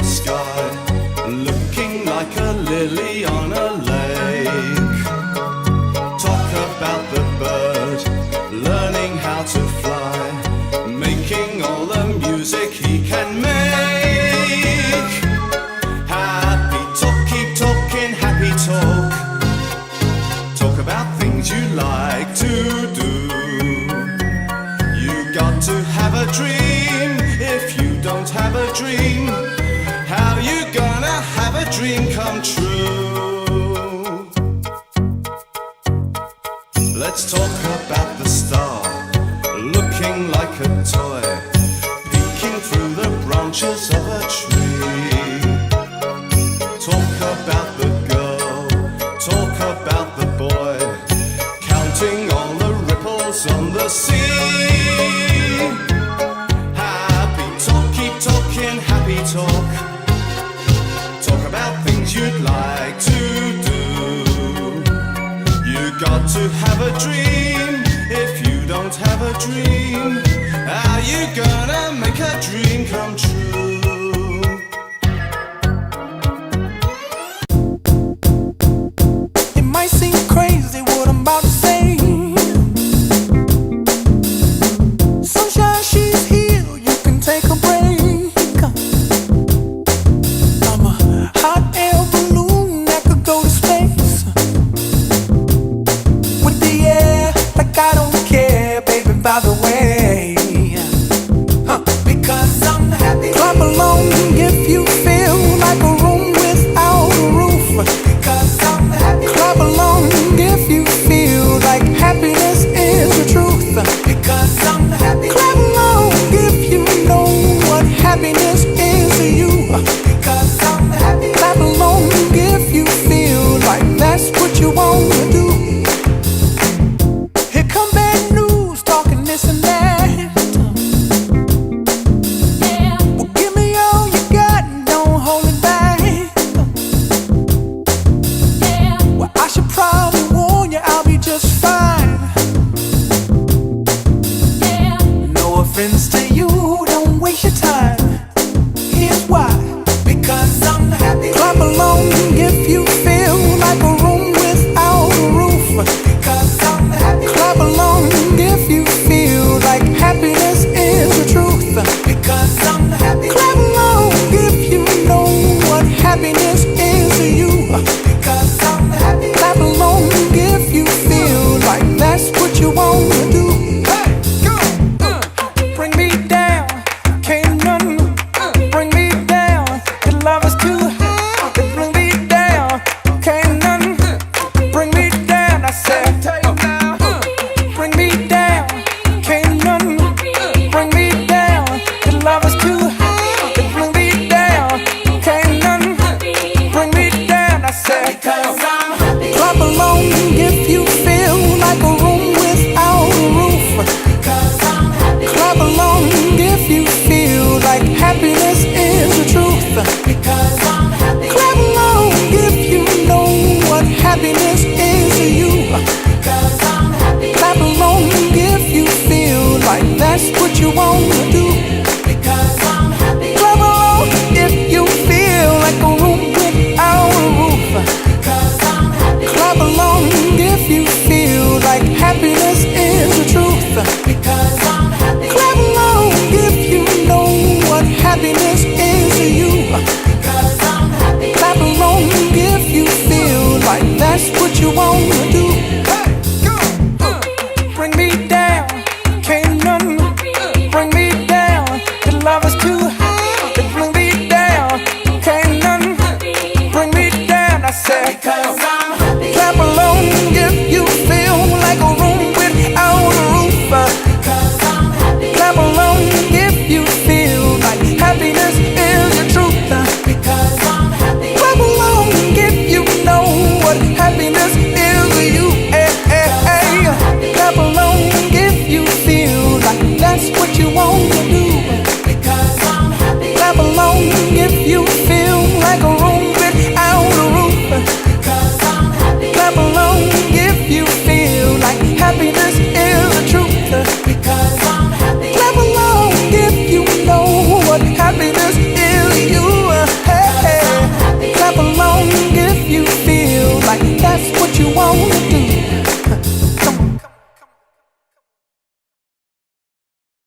the sky, looking like a lily on a lake. Talk about the bird, learning how to fly, making all the music he can make. Happy talk, keep talking, happy talk. Talk about things you like to do. You got to have a dream. If you don't have a dream, how you gonna have a dream come true? Let's talk about the star, looking like a toy, peeking through the branches of a tree. Talk about the girl, talk about the boy, counting all the ripples on the sea. Happy talk, keep talking, happy talk. Talk about things you'd like to do. You got to have a dream. If you don't have a dream, how you gonna make a dream come true?